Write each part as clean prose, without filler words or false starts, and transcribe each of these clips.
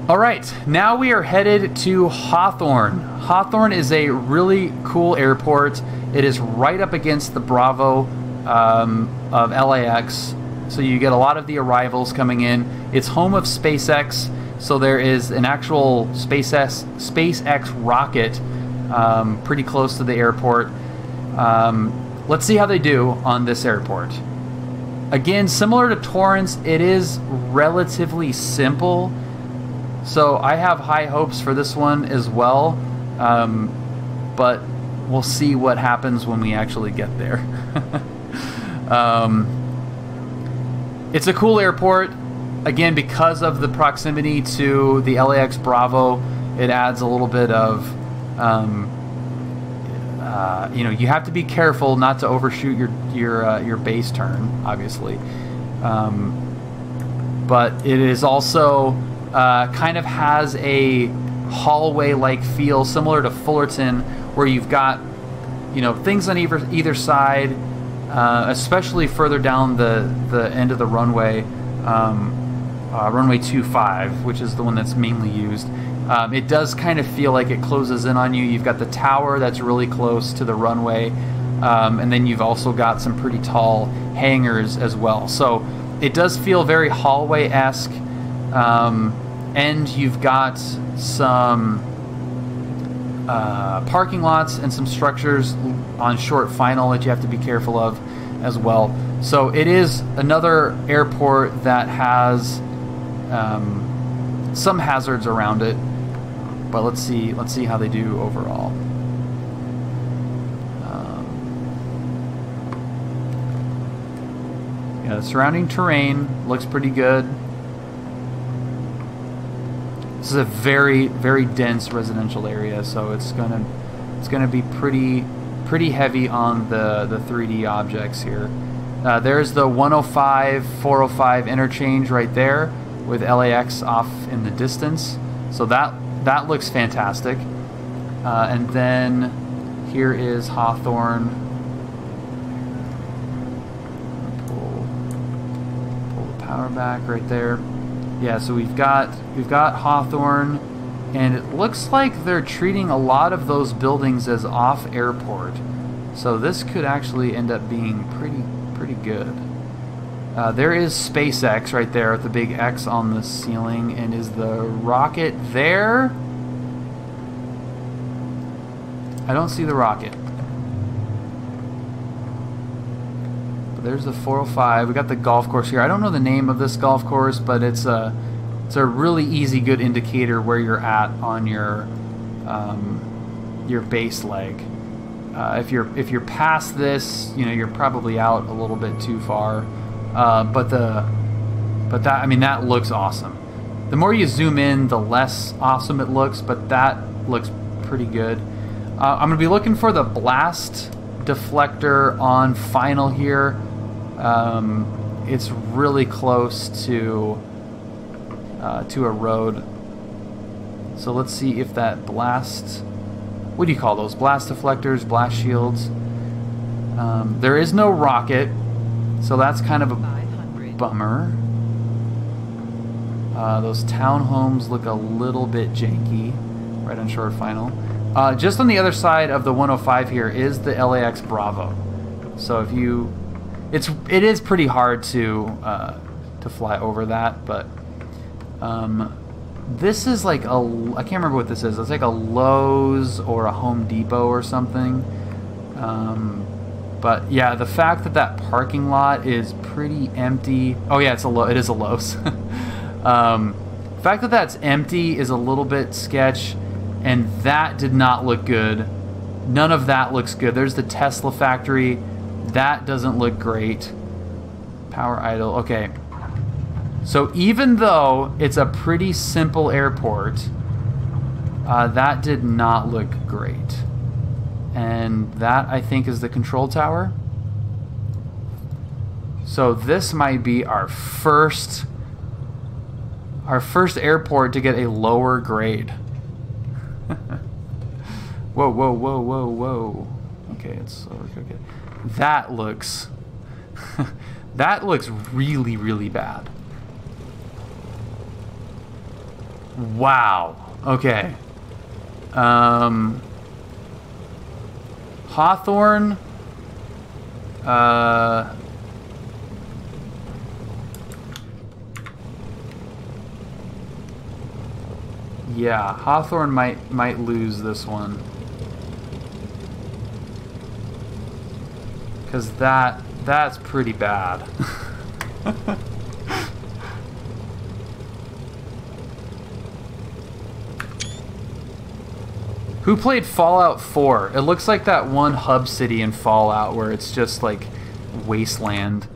All right, now we are headed to Hawthorne. Hawthorne is a really cool airport. It is right up against the Bravo of LAX, so you get a lot of the arrivals coming in. It's home of SpaceX, so there is an actual SpaceX rocket pretty close to the airport. Let's see how they do on this airport. Again, similar to Torrance, it is relatively simple. So I have high hopes for this one as well, but we'll see what happens when we actually get there. It's a cool airport. Again, because of the proximity to the LAX Bravo, it adds a little bit of, you know, you have to be careful not to overshoot your base turn, obviously. But it is also kind of has a hallway-like feel, similar to Fullerton, where you've got, you know, things on either side, especially further down the end of the runway, runway 25, which is the one that's mainly used. It does kind of feel like it closes in on you. You've got the tower that's really close to the runway, and then you've also got some pretty tall hangars as well. So it does feel very hallway-esque. And you've got some parking lots and some structures on short final that you have to be careful of as well. So it is another airport that has some hazards around it, but let's see how they do overall. Yeah, the surrounding terrain looks pretty good. This is a very, very dense residential area, so it's gonna be pretty heavy on the 3D objects here. There's the 105-405 interchange right there with LAX off in the distance, so that looks fantastic. And then here is Hawthorne. Pull the power back right there. Yeah, so we've got Hawthorne, and it looks like they're treating a lot of those buildings as off airport. So this could actually end up being pretty good. There is SpaceX right there with the big X on the ceiling, and is the rocket there? I don't see the rocket. But there's the 405. We got the golf course here. I don't know the name of this golf course, but it's a really easy, good indicator where you're at on your base leg. If you're past this, you know, you're probably out a little bit too far. But that, I mean, that looks awesome. The more you zoom in, the less awesome it looks, but that looks pretty good. I'm gonna be looking for the blast deflector on final here. It's really close to a road. So let's see if that blast, what do you call those? Blast deflectors, blast shields. There is no rocket, so that's kind of a bummer. Those townhomes look a little bit janky right on short final. Just on the other side of the 105 here is the LAX Bravo. So if you, it is pretty hard to fly over that, but this is like a, I can't remember what this is. It's like a Lowe's or a Home Depot or something. But yeah, the fact that that parking lot is pretty empty. Oh yeah, it is a Lowe's. The fact that that's empty is a little bit sketch, and that did not look good. None of that looks good. There's the Tesla factory. That doesn't look great. Power idle. Okay. So even though it's a pretty simple airport, that did not look great. And that, I think, is the control tower. So this might be our first airport to get a lower grade. Whoa, whoa, whoa, whoa, whoa. Okay, it's okay. That looks that looks really, really bad. Wow. Okay. Hawthorne. Yeah, Hawthorne might lose this one. Cause that's pretty bad. Who played Fallout 4? It looks like that one hub city in Fallout where it's just like wasteland.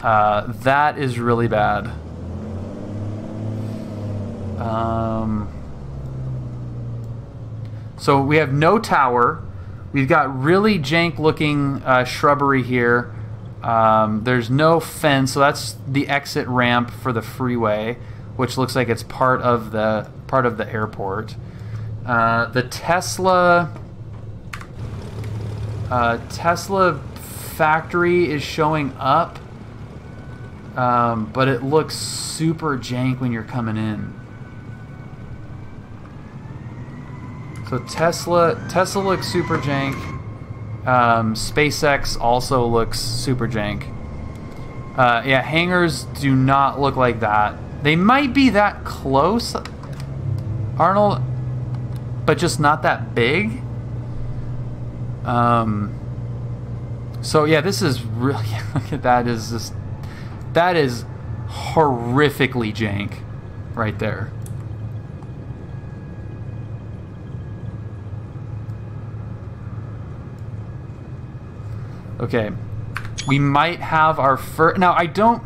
That is really bad. So we have no tower. We've got really jank looking shrubbery here. There's no fence, so that's the exit ramp for the freeway, which looks like it's part of the airport. The Tesla factory is showing up, but it looks super jank when you're coming in. So Tesla looks super jank. SpaceX also looks super jank. Yeah, hangars do not look like that. They might be that close, Arnold, but just not that big. So yeah, this is really look at that is just that is horrifically jank right there. Okay, we might have our first. Now I don't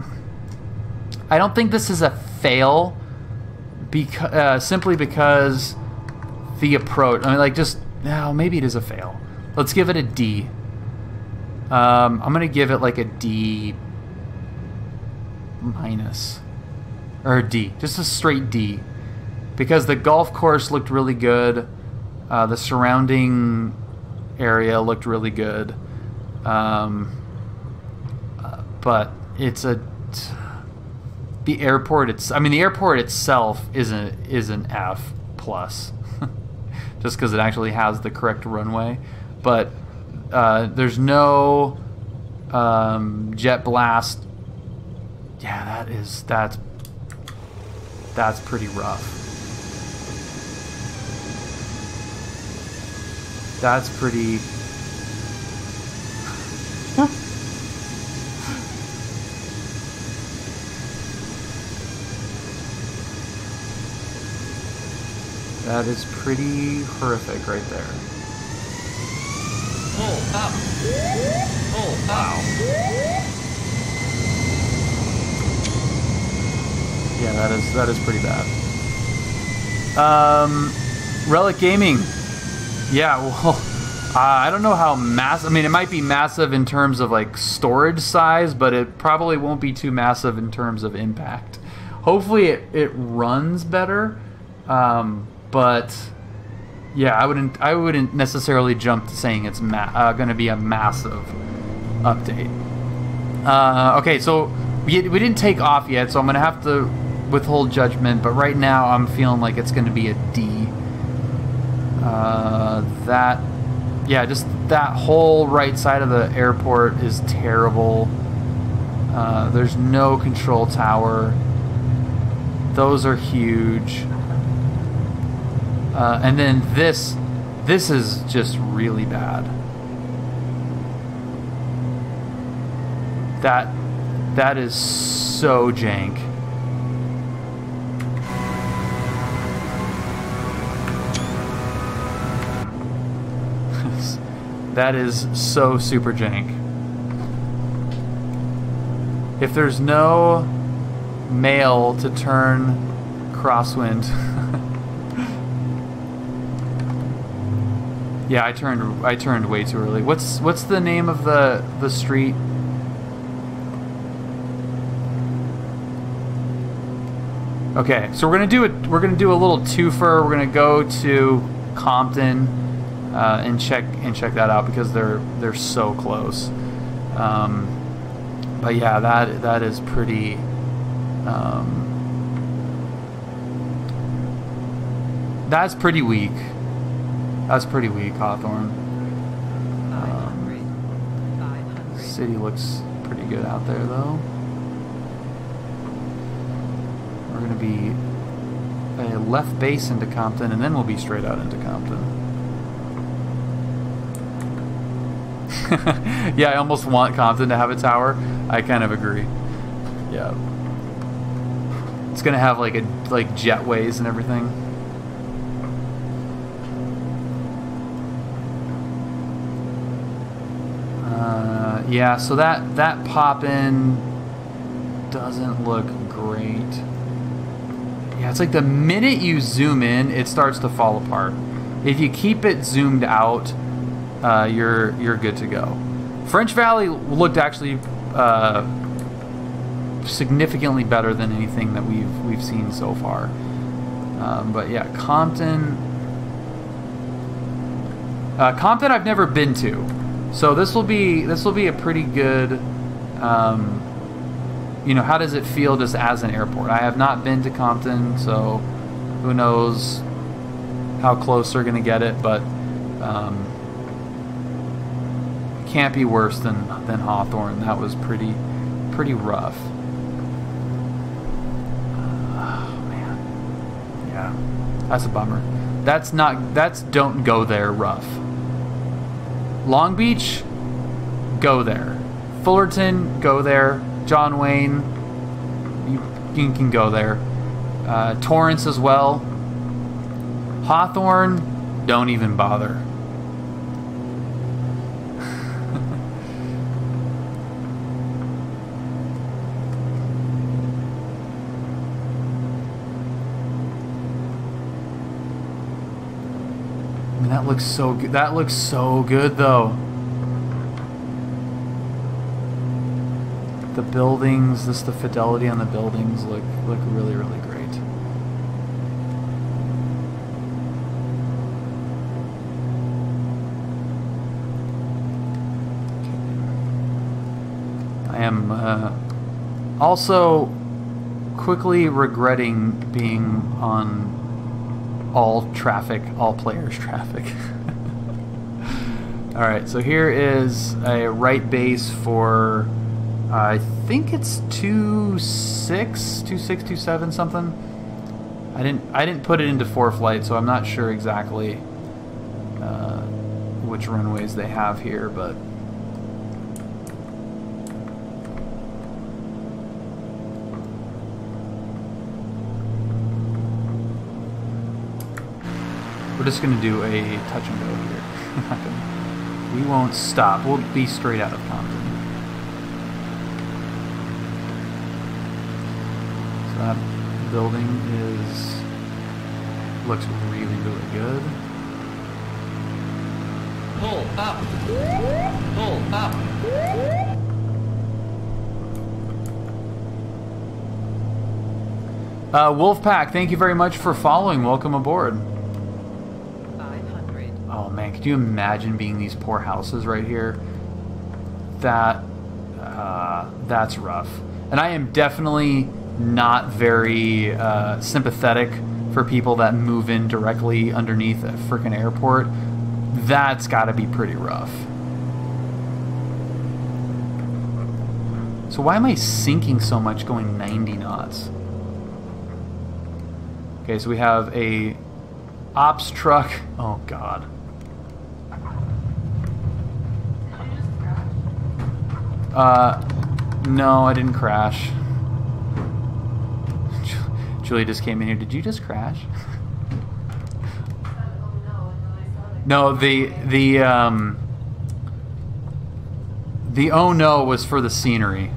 think this is a fail because simply because the approach. I mean, like, just no. Maybe it is a fail. Let's give it a D. I'm gonna give it like a D minus or a D, just a straight D, because the golf course looked really good. The surrounding area looked really good. But it's the airport. I mean, the airport itself is an F plus, just because it actually has the correct runway. But there's no jet blast. Yeah, that's pretty rough. That's pretty. That is pretty horrific right there. Oh, up. Oh, wow. Yeah, that is pretty bad. Relic Gaming. Yeah, well, I don't know how massive. I mean, it might be massive in terms of like storage size, but it probably won't be too massive in terms of impact. Hopefully, it runs better. But yeah, I wouldn't necessarily jump to saying it's going to be a massive update. Okay, so we didn't take off yet, so I'm going to have to withhold judgment. But right now, I'm feeling like it's going to be a D. Just that whole right side of the airport is terrible. There's no control tower. Those are huge. And then this is just really bad. That is so jank. That is so super jank. If there's no mail to turn crosswind. Yeah, I turned way too early. What's the name of the street? Okay, so we're gonna do a little twofer. We're gonna go to Compton and check that out because they're so close. But yeah, that is pretty. That's pretty weak. That's pretty weak, Hawthorne. 500. City looks pretty good out there, though. We're going to be a left base into Compton, and then we'll be straight out into Compton. Yeah, I almost want Compton to have a tower. I kind of agree. Yeah. It's going to have like jetways and everything. Yeah, so that pop-in doesn't look great. Yeah, it's like the minute you zoom in, it starts to fall apart. If you keep it zoomed out, you're good to go. French Valley looked actually significantly better than anything that we've seen so far. But yeah, Compton I've never been to. So this will be a pretty good, you know, how does it feel just as an airport? I have not been to Compton, so who knows how close they're going to get it, but can't be worse than Hawthorne. That was pretty rough. Oh man, yeah, that's a bummer. That's don't go there rough. Long Beach, go there. Fullerton, go there. John Wayne, you can go there. Torrance as well. Hawthorne, don't even bother. I mean, that looks so good. That looks so good, though. The buildings, the fidelity on the buildings look really, really great. I am also quickly regretting being on all players traffic. All right, so here is a right base for I think it's 2627 something. I didn't put it into ForeFlight, so I'm not sure exactly which runways they have here, but we're just going to do a touch and go here. We won't stop. We'll be straight out of Compton. So that building looks really, really good. Pull up. Pull up. Wolfpack, thank you very much for following. Welcome aboard. 500. Oh man, could you imagine being these poor houses right here? That's rough. And I am definitely not very sympathetic for people that move in directly underneath a freaking airport. That's got to be pretty rough. So why am I sinking so much going 90 knots? Okay, so we have a ops truck. Oh god. No, I didn't crash. Julie just came in here. Did you just crash? No, the oh no was for the scenery.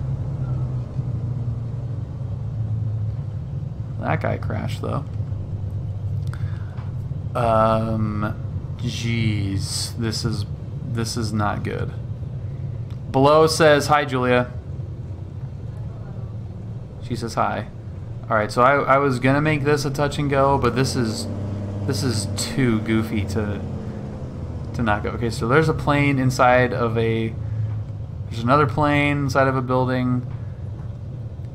That guy crashed though. Jeez, this is not good. Below says hi, Julia. She says hi. All right, so I was gonna make this a touch and go, but this is too goofy to not go. Okay, so there's a plane inside of there's another plane inside of a building.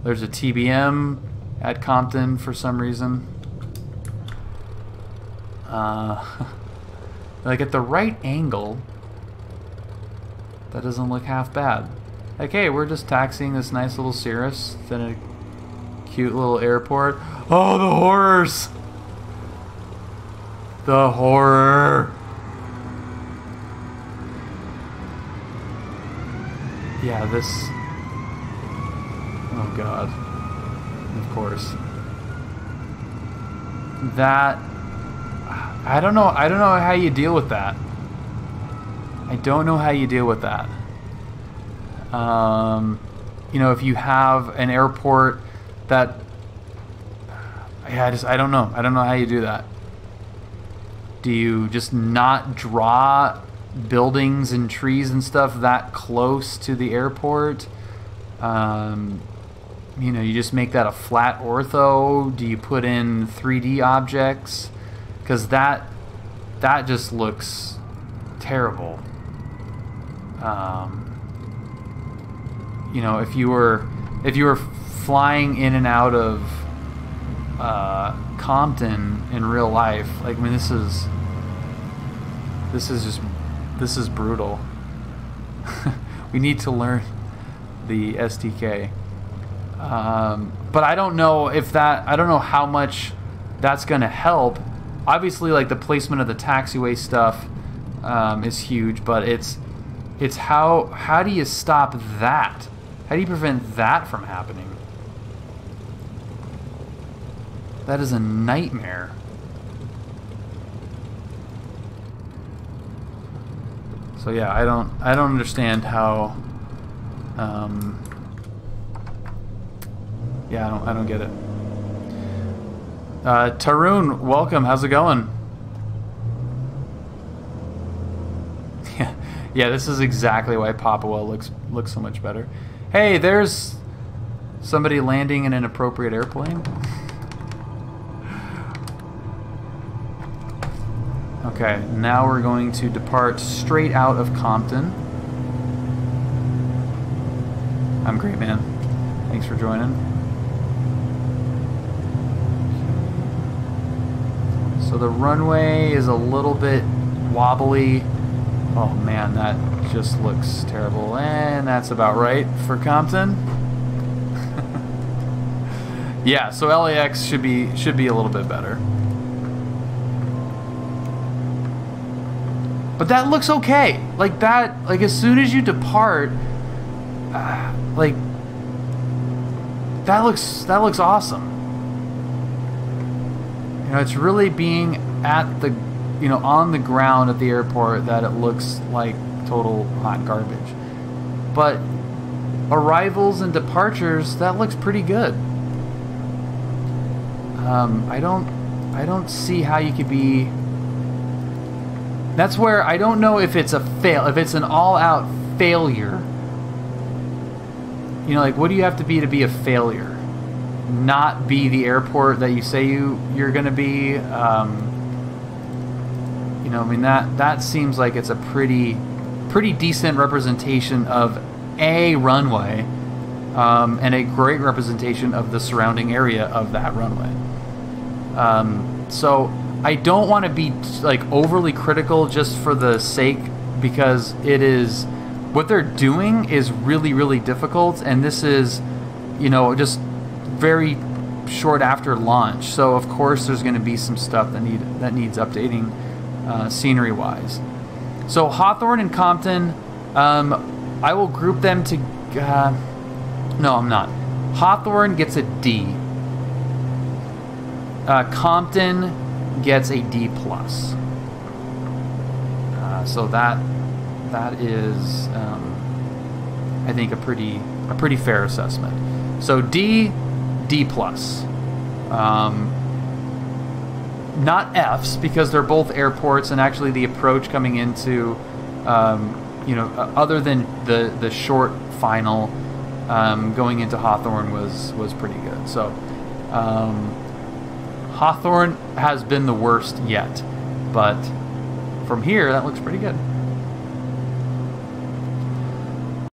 There's a TBM at Compton for some reason. Like at the right angle, that doesn't look half bad. Like, hey, we're just taxiing this nice little Cirrus, then a cute little airport. Oh, the horrors! The horror! Yeah, this... Oh god. Of course. That... I don't know how you deal with that. I don't know how you deal with that. You know, if you have an airport that... Yeah, I don't know. I don't know how you do that. Do you just not draw buildings and trees and stuff that close to the airport? You know, you just make that a flat ortho? Do you put in 3D objects? Because that just looks terrible. You know, if you were flying in and out of Compton in real life, like, I mean, this is brutal. We need to learn the SDK. But I don't know if that, I don't know how much that's going to help. Obviously, like, the placement of the taxiway stuff is huge, but it's how do you stop that? How do you prevent that from happening? That is a nightmare. So yeah, I don't understand how. Yeah, I don't get it. Tarun, welcome. How's it going? Yeah, this is exactly why Papua looks so much better. Hey, there's somebody landing in an appropriate airplane. Okay, now we're going to depart straight out of Compton. I'm great, man. Thanks for joining. So the runway is a little bit wobbly. Oh man, that just looks terrible. And that's about right for Compton. Yeah, so LAX should be a little bit better. But that looks okay. Like that, like as soon as you depart, like that looks awesome. You know, it's really being at the, you know, on the ground at the airport that it looks like total hot garbage. But arrivals and departures, that looks pretty good. I don't see how you could be. That's where I don't know if it's a fail, if it's an all-out failure. You know, like, what do you have to be a failure? Not be the airport that you say you're going to be. You know, I mean, that seems like it's a pretty decent representation of a runway, and a great representation of the surrounding area of that runway. So I don't want to be like overly critical just for the sake, because it is, what they're doing is really difficult, and this is, you know, just very short after launch. So of course there's going to be some stuff that needs updating scenery wise. So Hawthorne and Compton, I will group them to no, I'm not. Hawthorne gets a D. Compton gets a D+. So that is, I think, a pretty fair assessment. So D+. Not Fs, because they're both airports, and actually the approach coming into, you know, other than the short final, going into Hawthorne was pretty good. So Hawthorne has been the worst yet, but from here that looks pretty good.